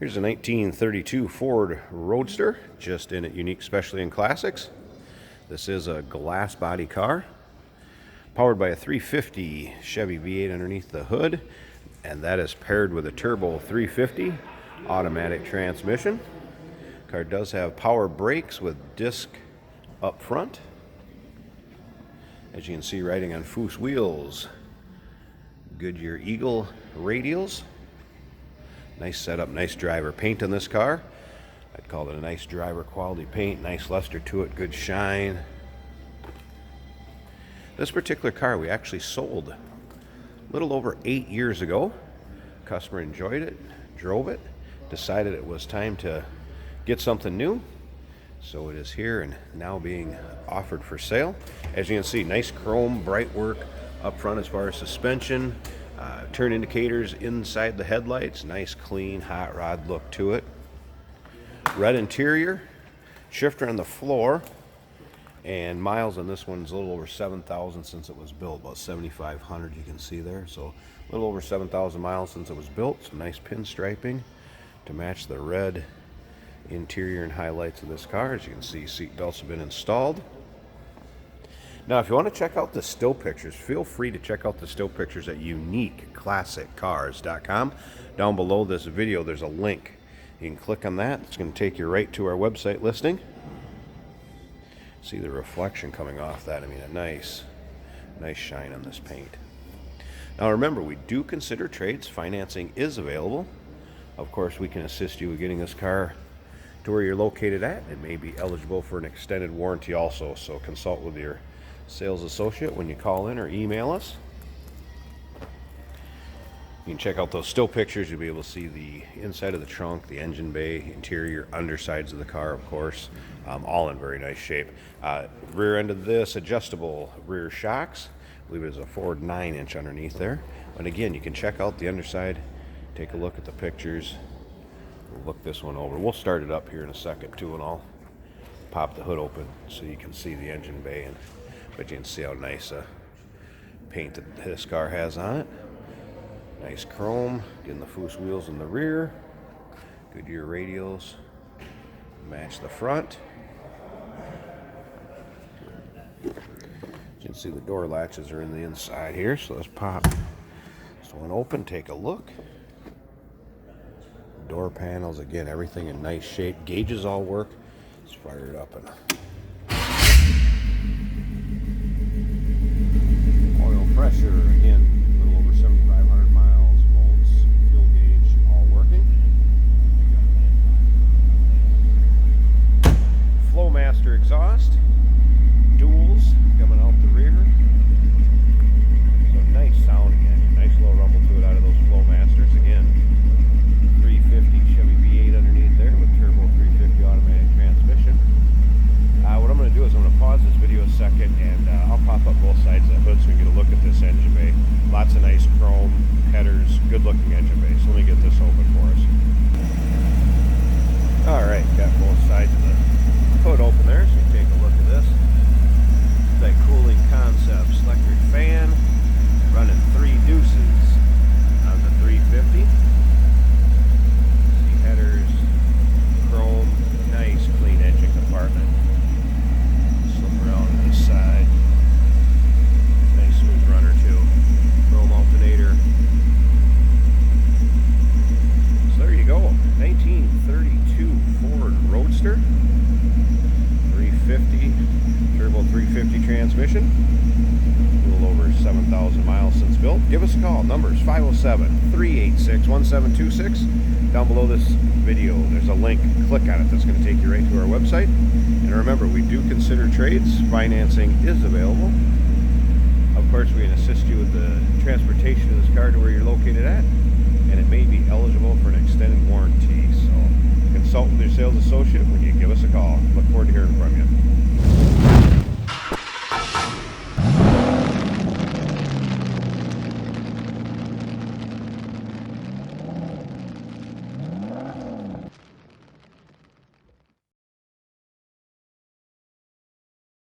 Here's a 1932 Ford Roadster, just in at Unique Specialty and Classics. This is a glass body car, powered by a 350 Chevy V8 underneath the hood, and that is paired with a turbo 350 automatic transmission. Car does have power brakes with disc up front. As you can see, riding on Foose wheels, Goodyear Eagle radials. Nice setup, nice driver paint on this car. I'd call it a nice driver quality paint, nice luster to it, good shine. This particular car we actually sold a little over 8 years ago. Customer enjoyed it, drove it, decided it was time to get something new. So it is here and now being offered for sale. As you can see, nice chrome bright work up front as far as suspension. Turn indicators inside the headlights, nice clean hot rod look to it. Red interior, shifter on the floor, and miles on this one's a little over 7,000 since it was built, about 7,500 you can see there. So a little over 7,000 miles since it was built. Some nice pinstriping to match the red interior and highlights of this car. As you can see, seat belts have been installed. Now, if you want to check out the still pictures, feel free to check out the still pictures at uniqueclassiccars.com. Down below this video, there's a link. You can click on that. It's going to take you right to our website listing. See the reflection coming off that. I mean, a nice shine on this paint. Now, remember, we do consider trades. Financing is available. Of course, we can assist you with getting this car to where you're located at. It may be eligible for an extended warranty also, so consult with your sales associate when you call in or email us. You can check out those still pictures. You'll be able to see the inside of the trunk, the engine bay, interior, undersides of the car, of course, all in very nice shape. Rear end of this, adjustable rear shocks. I believe it's a Ford 9-inch underneath there. And again, you can check out the underside, take a look at the pictures. We'll look this one over. We'll start it up here in a second too, and I'll pop the hood open so you can see the engine bay. But you can see how nice paint that this car has on it. Nice chrome, getting the Foose wheels in the rear. Goodyear radials match the front. You can see the door latches are in the inside here, so let's pop this one open, take a look. Door panels, again, everything in nice shape. Gauges all work. Let's fire it up and oil pressure, again, a little over 7,500 miles, volts, fuel gauge, all working. Flowmaster exhaust, duals coming out the rear. So nice sound again, nice little rumble to it out of those Flowmasters. Again, 350 Chevy V8 underneath there with turbo 350 automatic transmission. What I'm going to do is I'm going to pause this video a second and I'll pop up both sides of the hood so we can get a look at this engine bay. Lots of nice chrome headers, good looking engine bay. So let me get this open for us. Alright, got both sides of the hood open there, so you take a look at this. That cooling concepts, electric fan, running 3 deuces on the 350. See headers, chrome, nice clean engine compartment. Around to this side. Nice smooth runner too. Chrome alternator. So there you go. 1932 Ford Roadster. 350 turbo 350 transmission. A little over 7,000 miles since built. Give us a call. Numbers 507-386-1726. Down below this video, there's a link. Click on it. That's going to take you right to our website. And remember, we do consider trades. Financing is available. Of course, we can assist you with the transportation of this car to where you're located at. And it may be eligible for an extended warranty. So consult with your sales associate when you give us a call. Look forward to hearing from you.